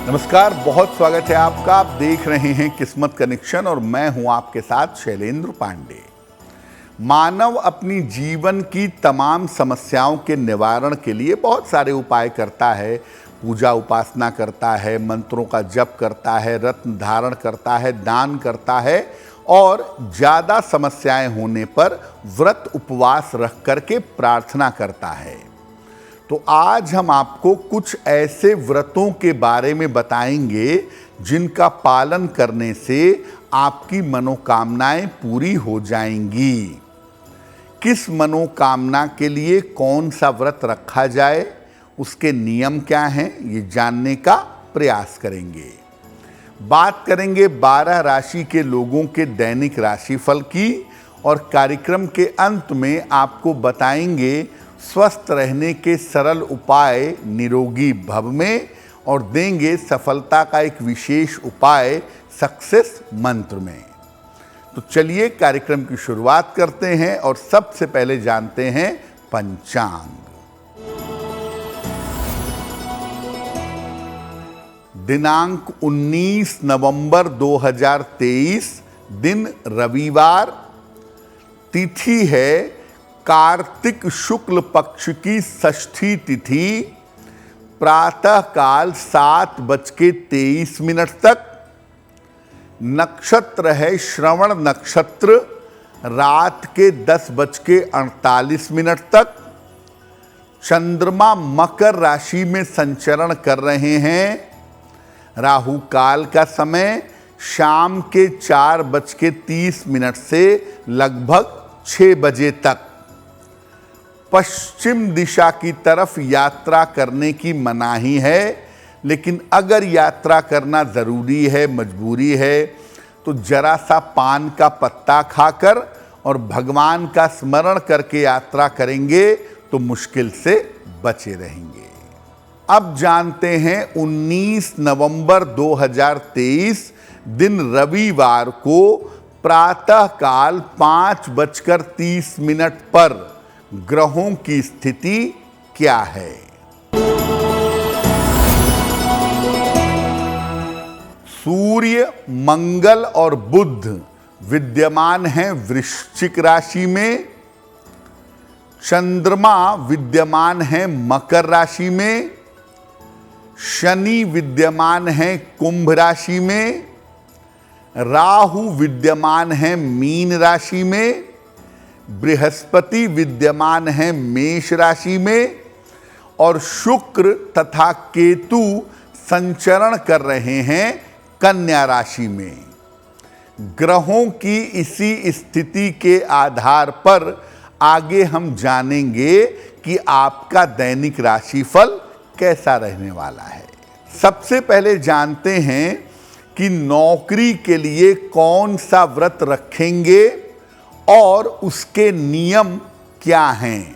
नमस्कार, बहुत स्वागत है आपका। आप देख रहे हैं किस्मत कनेक्शन और मैं हूं आपके साथ शैलेंद्र पांडे। मानव अपनी जीवन की तमाम समस्याओं के निवारण के लिए बहुत सारे उपाय करता है। पूजा उपासना करता है, मंत्रों का जप करता है, रत्न धारण करता है, दान करता है और ज़्यादा समस्याएं होने पर व्रत उपवास रख करके प्रार्थना करता है। तो आज हम आपको कुछ ऐसे व्रतों के बारे में बताएंगे जिनका पालन करने से आपकी मनोकामनाएं पूरी हो जाएंगी। किस मनोकामना के लिए कौन सा व्रत रखा जाए, उसके नियम क्या हैं, ये जानने का प्रयास करेंगे। बात करेंगे 12 राशि के लोगों के दैनिक राशिफल की और कार्यक्रम के अंत में आपको बताएंगे स्वस्थ रहने के सरल उपाय निरोगी भव में और देंगे सफलता का एक विशेष उपाय सक्सेस मंत्र में। तो चलिए कार्यक्रम की शुरुआत करते हैं और सबसे पहले जानते हैं पंचांग। दिनांक 19 नवंबर 2023, दिन रविवार, तिथि है कार्तिक शुक्ल पक्ष की षष्ठी तिथि, प्रातः काल 7:23 तक। नक्षत्र है श्रवण नक्षत्र, रात के 10:48 तक। चंद्रमा मकर राशि में संचरण कर रहे हैं। राहु काल का समय शाम के 4:30 से लगभग 6 बजे तक। पश्चिम दिशा की तरफ यात्रा करने की मनाही है, लेकिन अगर यात्रा करना ज़रूरी है, मजबूरी है, तो जरा सा पान का पत्ता खाकर और भगवान का स्मरण करके यात्रा करेंगे तो मुश्किल से बचे रहेंगे। अब जानते हैं 19 नवंबर 2023, दिन रविवार को प्रातः काल 5:30 पर ग्रहों की स्थिति क्या है। सूर्य, मंगल और बुध विद्यमान हैं वृश्चिक राशि में। चंद्रमा विद्यमान हैं मकर राशि में। शनि विद्यमान हैं कुंभ राशि में। राहु विद्यमान हैं मीन राशि में। बृहस्पति विद्यमान है मेष राशि में और शुक्र तथा केतु संचरण कर रहे हैं कन्या राशि में। ग्रहों की इसी स्थिति के आधार पर आगे हम जानेंगे कि आपका दैनिक राशिफल कैसा रहने वाला है। सबसे पहले जानते हैं कि नौकरी के लिए कौन सा व्रत रखेंगे और उसके नियम क्या हैं।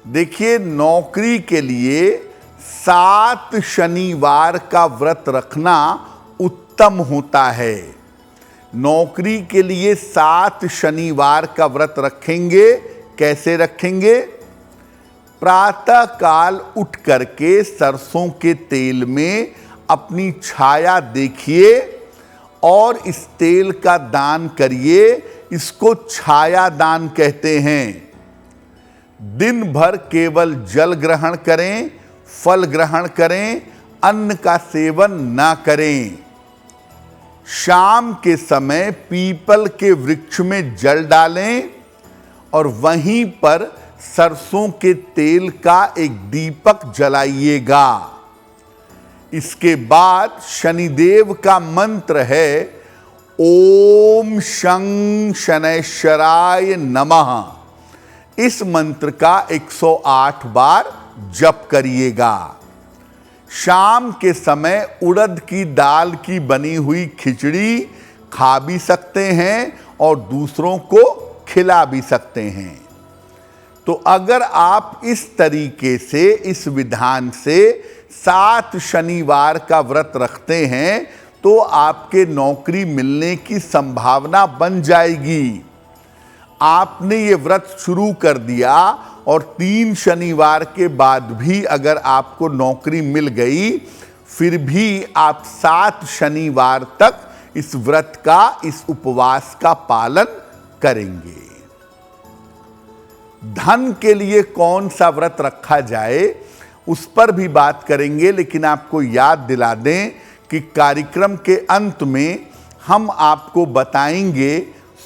देखिए, नौकरी के लिए 7 शनिवार का व्रत रखना उत्तम होता है। नौकरी के लिए 7 शनिवार का व्रत रखेंगे। कैसे रखेंगे? प्रातः काल उठ करके सरसों के तेल में अपनी छाया देखिए और इस तेल का दान करिए। इसको छाया दान कहते हैं। दिन भर केवल जल ग्रहण करें, फल ग्रहण करें, अन्न का सेवन ना करें। शाम के समय पीपल के वृक्ष में जल डालें और वहीं पर सरसों के तेल का एक दीपक जलाइएगा। इसके बाद शनिदेव का मंत्र है ओम शं शनैश्चराय नमः। इस मंत्र का 108 बार जप करिएगा। शाम के समय उड़द की दाल की बनी हुई खिचड़ी खा भी सकते हैं और दूसरों को खिला भी सकते हैं। तो अगर आप इस तरीके से, इस विधान से 7 शनिवार का व्रत रखते हैं तो आपके नौकरी मिलने की संभावना बन जाएगी। आपने ये व्रत शुरू कर दिया और 3 शनिवार के बाद भी अगर आपको नौकरी मिल गई, फिर भी आप 7 शनिवार तक इस व्रत का, इस उपवास का पालन करेंगे। धन के लिए कौन सा व्रत रखा जाए उस पर भी बात करेंगे, लेकिन आपको याद दिला दें कि कार्यक्रम के अंत में हम आपको बताएंगे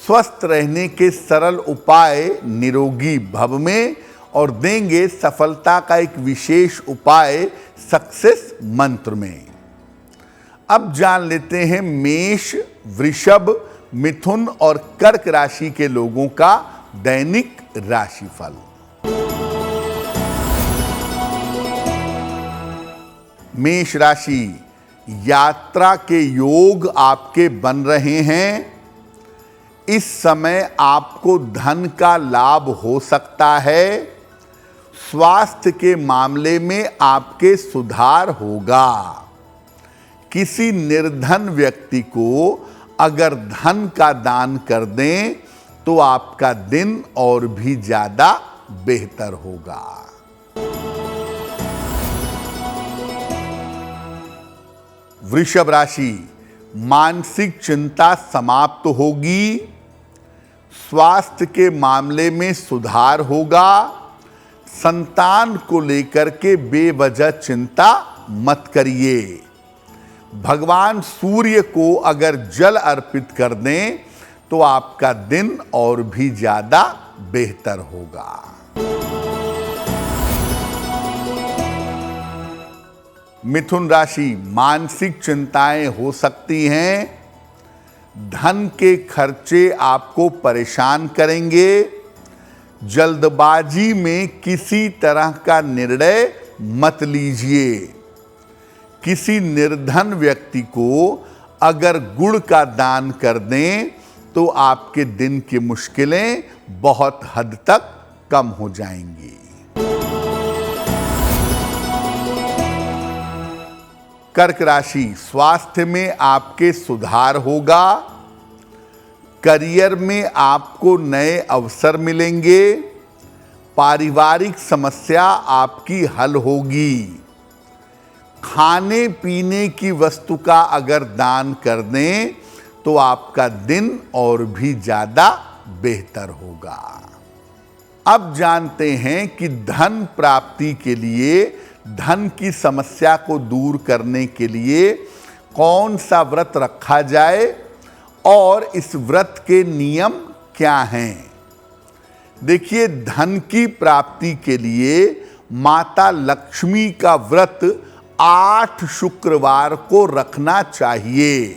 स्वस्थ रहने के सरल उपाय निरोगी भव में, और देंगे सफलता का एक विशेष उपाय सक्सेस मंत्र में। अब जान लेते हैं मेष, वृषभ, मिथुन और कर्क राशि के लोगों का दैनिक राशिफल। मेष राशि, यात्रा के योग आपके बन रहे हैं। इस समय आपको धन का लाभ हो सकता है। स्वास्थ्य के मामले में आपके सुधार होगा। किसी निर्धन व्यक्ति को अगर धन का दान कर दें तो आपका दिन और भी ज्यादा बेहतर होगा। वृषभ राशि, मानसिक चिंता समाप्त होगी। स्वास्थ्य के मामले में सुधार होगा। संतान को लेकर के बेवजह चिंता मत करिए। भगवान सूर्य को अगर जल अर्पित कर दें तो आपका दिन और भी ज्यादा बेहतर होगा। मिथुन राशि, मानसिक चिंताएं हो सकती हैं। धन के खर्चे आपको परेशान करेंगे। जल्दबाजी में किसी तरह का निर्णय मत लीजिए। किसी निर्धन व्यक्ति को अगर गुड़ का दान कर दें तो आपके दिन की मुश्किलें बहुत हद तक कम हो जाएंगी। कर्क राशि, स्वास्थ्य में आपके सुधार होगा। करियर में आपको नए अवसर मिलेंगे। पारिवारिक समस्या आपकी हल होगी। खाने पीने की वस्तु का अगर दान कर दें तो आपका दिन और भी ज्यादा बेहतर होगा। अब जानते हैं कि धन प्राप्ति के लिए, धन की समस्या को दूर करने के लिए कौन सा व्रत रखा जाए और इस व्रत के नियम क्या हैं। देखिए, धन की प्राप्ति के लिए माता लक्ष्मी का व्रत 8 शुक्रवार को रखना चाहिए,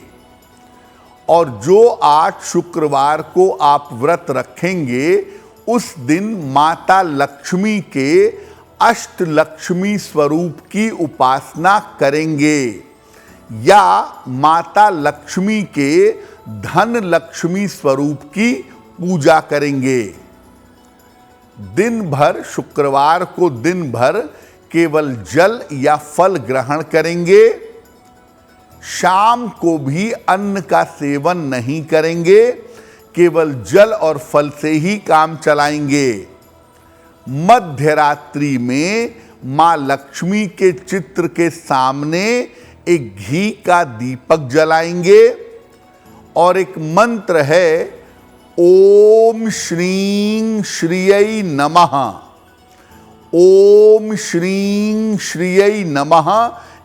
और जो 8 शुक्रवार को आप व्रत रखेंगे उस दिन माता लक्ष्मी के अष्टलक्ष्मी स्वरूप की उपासना करेंगे या माता लक्ष्मी के धन लक्ष्मी स्वरूप की पूजा करेंगे। दिन भर, शुक्रवार को दिन भर केवल जल या फल ग्रहण करेंगे। शाम को भी अन्न का सेवन नहीं करेंगे, केवल जल और फल से ही काम चलाएंगे। मध्य रात्रि में मां लक्ष्मी के चित्र के सामने एक घी का दीपक जलाएंगे और एक मंत्र है, ओम श्रीं श्रियै नमः। ओम श्रीं श्रियै नमः,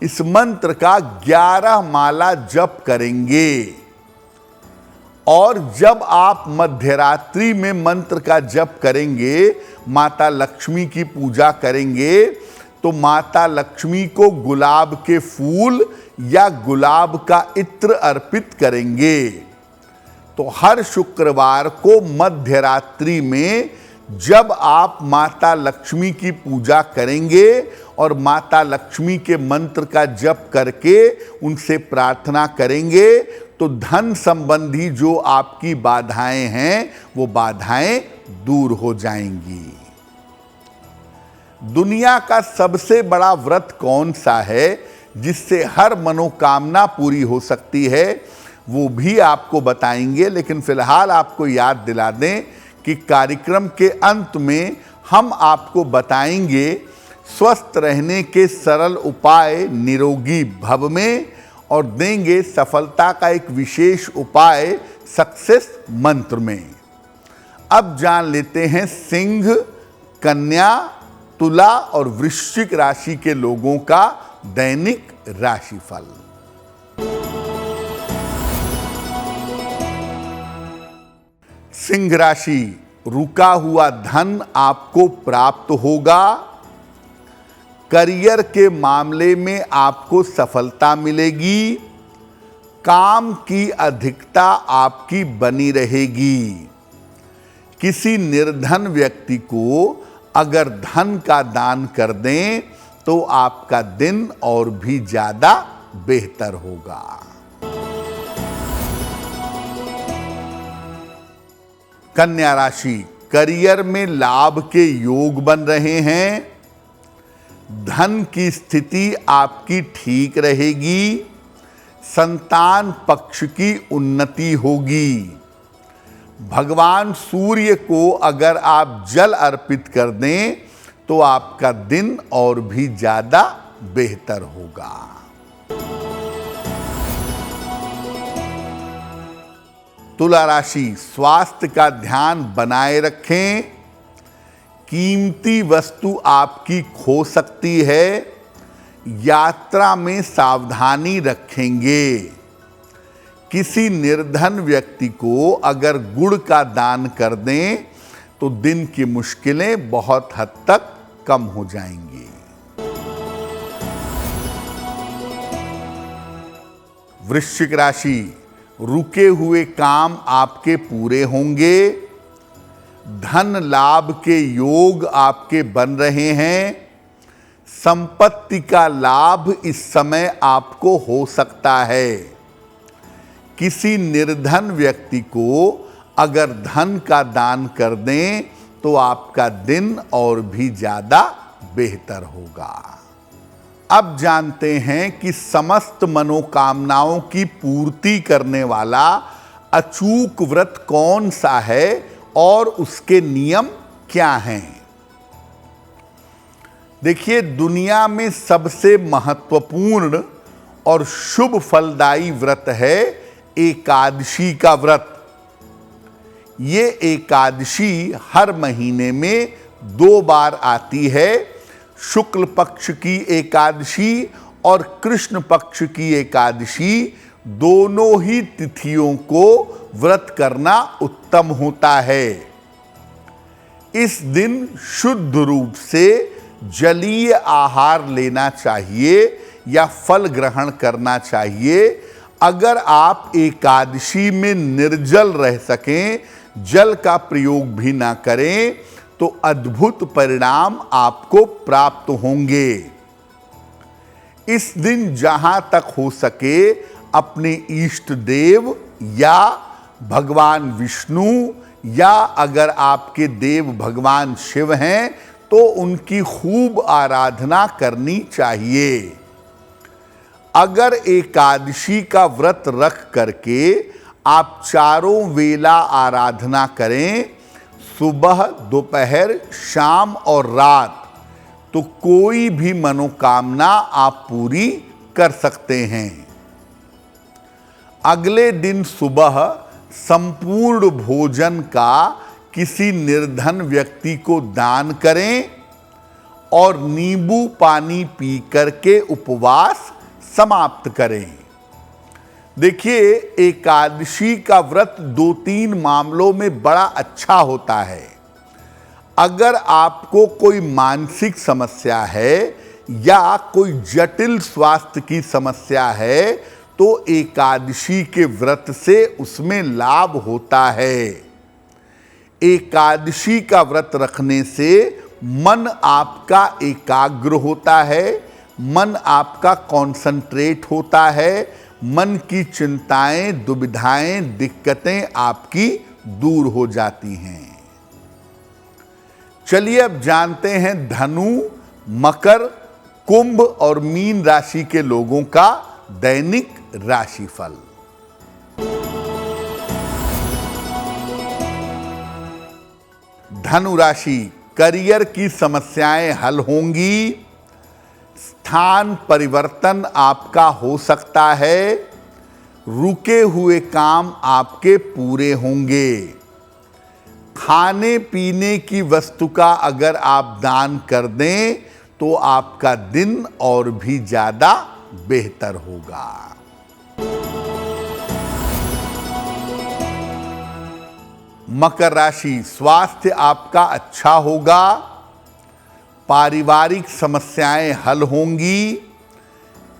इस मंत्र का 11 माला जप करेंगे। और जब आप मध्यरात्रि में मंत्र का जप करेंगे, माता लक्ष्मी की पूजा करेंगे, तो माता लक्ष्मी को गुलाब के फूल या गुलाब का इत्र अर्पित करेंगे। तो हर शुक्रवार को मध्यरात्रि में जब आप माता लक्ष्मी की पूजा करेंगे और माता लक्ष्मी के मंत्र का जप करके उनसे प्रार्थना करेंगे, तो धन संबंधी जो आपकी बाधाएं हैं वो बाधाएं दूर हो जाएंगी। दुनिया का सबसे बड़ा व्रत कौन सा है जिससे हर मनोकामना पूरी हो सकती है, वो भी आपको बताएंगे। लेकिन फिलहाल आपको याद दिला दें कि कार्यक्रम के अंत में हम आपको बताएंगे स्वस्थ रहने के सरल उपाय निरोगी भव में, और देंगे सफलता का एक विशेष उपाय सक्सेस मंत्र में। अब जान लेते हैं सिंह, कन्या, तुला और वृश्चिक राशि के लोगों का दैनिक राशिफल। सिंह राशि, रुका हुआ धन आपको प्राप्त होगा। करियर के मामले में आपको सफलता मिलेगी। काम की अधिकता आपकी बनी रहेगी। किसी निर्धन व्यक्ति को अगर धन का दान कर दें तो आपका दिन और भी ज्यादा बेहतर होगा। कन्या राशि, करियर में लाभ के योग बन रहे हैं। धन की स्थिति आपकी ठीक रहेगी। संतान पक्ष की उन्नति होगी। भगवान सूर्य को अगर आप जल अर्पित कर दें तो आपका दिन और भी ज्यादा बेहतर होगा। तुला राशि, स्वास्थ्य का ध्यान बनाए रखें। कीमती वस्तु आपकी खो सकती है। यात्रा में सावधानी रखेंगे। किसी निर्धन व्यक्ति को अगर गुड़ का दान कर दें तो दिन की मुश्किलें बहुत हद तक कम हो जाएंगी। वृश्चिक राशि, रुके हुए काम आपके पूरे होंगे। धन लाभ के योग आपके बन रहे हैं। संपत्ति का लाभ इस समय आपको हो सकता है। किसी निर्धन व्यक्ति को अगर धन का दान कर दें तो आपका दिन और भी ज्यादा बेहतर होगा। अब जानते हैं कि समस्त मनोकामनाओं की पूर्ति करने वाला अचूक व्रत कौन सा है और उसके नियम क्या हैं। देखिए, दुनिया में सबसे महत्वपूर्ण और शुभ फलदायी व्रत है एकादशी का व्रत। ये एकादशी हर महीने में 2 बार आती है। शुक्ल पक्ष की एकादशी और कृष्ण पक्ष की एकादशी, दोनों ही तिथियों को व्रत करना उत्तम होता है। इस दिन शुद्ध रूप से जलीय आहार लेना चाहिए या फल ग्रहण करना चाहिए। अगर आप एकादशी में निर्जल रह सकें, जल का प्रयोग भी ना करें, तो अद्भुत परिणाम आपको प्राप्त होंगे। इस दिन जहां तक हो सके अपने इष्ट देव या भगवान विष्णु, या अगर आपके देव भगवान शिव हैं तो उनकी खूब आराधना करनी चाहिए। अगर एकादशी का व्रत रख करके आप चारों वेला आराधना करें, सुबह, दोपहर, शाम और रात, तो कोई भी मनोकामना आप पूरी कर सकते हैं। अगले दिन सुबह संपूर्ण भोजन का किसी निर्धन व्यक्ति को दान करें और नींबू पानी पी करके उपवास समाप्त करें। देखिए, एकादशी का व्रत 2-3 मामलों में बड़ा अच्छा होता है। अगर आपको कोई मानसिक समस्या है या कोई जटिल स्वास्थ्य की समस्या है तो एकादशी के व्रत से उसमें लाभ होता है। एकादशी का व्रत रखने से मन आपका एकाग्र होता है, मन आपका कॉन्संट्रेट होता है, मन की चिंताएं, दुविधाएं, दिक्कतें आपकी दूर हो जाती हैं। चलिए अब जानते हैं धनु, मकर, कुंभ और मीन राशि के लोगों का दैनिक राशिफल। धनु राशि, करियर की समस्याएं हल होंगी, स्थान परिवर्तन आपका हो सकता है, रुके हुए काम आपके पूरे होंगे। खाने पीने की वस्तु का अगर आप दान कर दें तो आपका दिन और भी ज्यादा बेहतर होगा। मकर राशि, स्वास्थ्य आपका अच्छा होगा, पारिवारिक समस्याएं हल होंगी,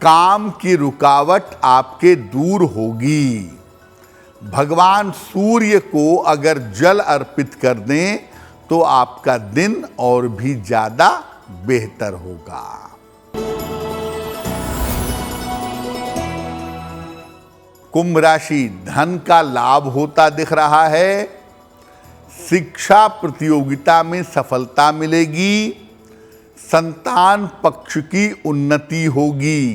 काम की रुकावट आपके दूर होगी। भगवान सूर्य को अगर जल अर्पित कर दें तो आपका दिन और भी ज्यादा बेहतर होगा। कुंभ राशि, धन का लाभ होता दिख रहा है, शिक्षा प्रतियोगिता में सफलता मिलेगी, संतान पक्ष की उन्नति होगी।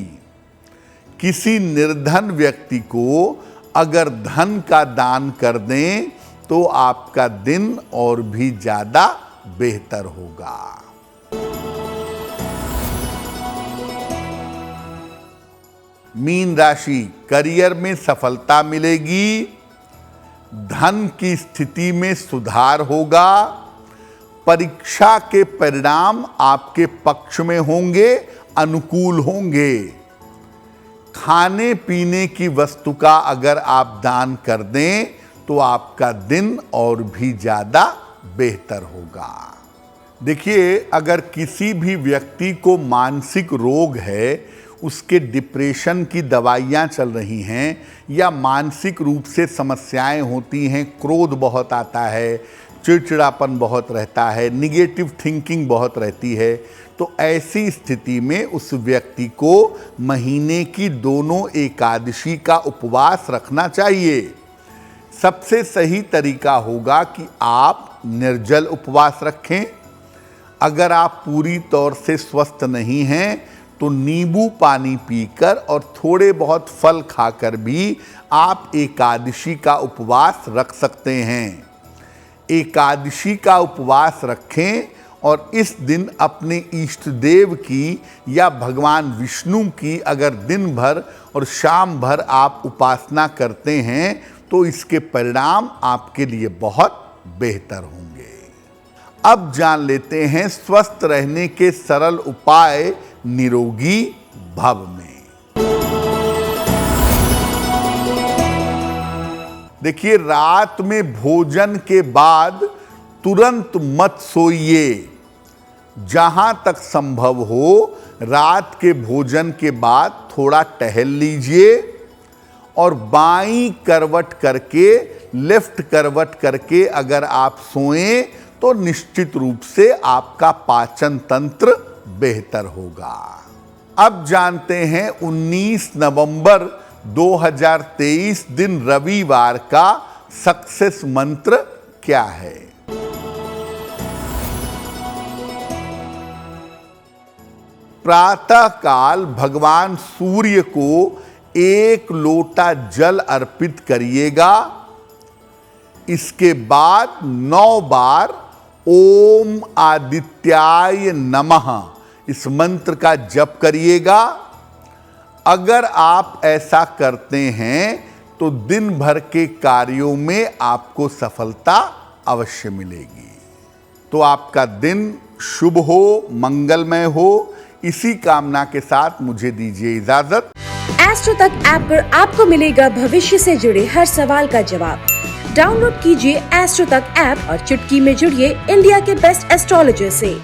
किसी निर्धन व्यक्ति को अगर धन का दान कर दें तो आपका दिन और भी ज्यादा बेहतर होगा। मीन राशि, करियर में सफलता मिलेगी, धन की स्थिति में सुधार होगा, परीक्षा के परिणाम आपके पक्ष में होंगे, अनुकूल होंगे। खाने पीने की वस्तु का अगर आप दान कर दें तो आपका दिन और भी ज्यादा बेहतर होगा। देखिए, अगर किसी भी व्यक्ति को मानसिक रोग है, उसके डिप्रेशन की दवाइयाँ चल रही हैं या मानसिक रूप से समस्याएं होती हैं, क्रोध बहुत आता है, चिड़चिड़ापन बहुत रहता है, निगेटिव थिंकिंग बहुत रहती है, तो ऐसी स्थिति में उस व्यक्ति को महीने की दोनों एकादशी का उपवास रखना चाहिए। सबसे सही तरीका होगा कि आप निर्जल उपवास रखें। अगर आप पूरी तौर से स्वस्थ नहीं हैं तो नींबू पानी पीकर और थोड़े बहुत फल खाकर भी आप एकादशी का उपवास रख सकते हैं। एकादशी का उपवास रखें और इस दिन अपने इष्ट देव की या भगवान विष्णु की अगर दिन भर और शाम भर आप उपासना करते हैं तो इसके परिणाम आपके लिए बहुत बेहतर होंगे। अब जान लेते हैं स्वस्थ रहने के सरल उपाय निरोगी भव में। देखिए, रात में भोजन के बाद तुरंत मत सोइए। जहां तक संभव हो रात के भोजन के बाद थोड़ा टहल लीजिए और बाईं करवट करके, लेफ्ट करवट करके अगर आप सोएं तो निश्चित रूप से आपका पाचन तंत्र बेहतर होगा। अब जानते हैं 19 नवंबर 2023 दिन रविवार का सक्सेस मंत्र क्या है। प्रातः काल भगवान सूर्य को 1 लोटा जल अर्पित करिएगा। इसके बाद 9 बार ओम आदित्याय नमः इस मंत्र का जप करिएगा। अगर आप ऐसा करते हैं तो दिन भर के कार्यों में आपको सफलता अवश्य मिलेगी। तो आपका दिन शुभ हो, मंगलमय हो, इसी कामना के साथ मुझे दीजिए इजाजत। एस्ट्रो तक ऐप पर आपको मिलेगा भविष्य से जुड़े हर सवाल का जवाब। डाउनलोड कीजिए एस्ट्रो तक ऐप और चुटकी में जुड़िए इंडिया के बेस्ट एस्ट्रोलॉजर से।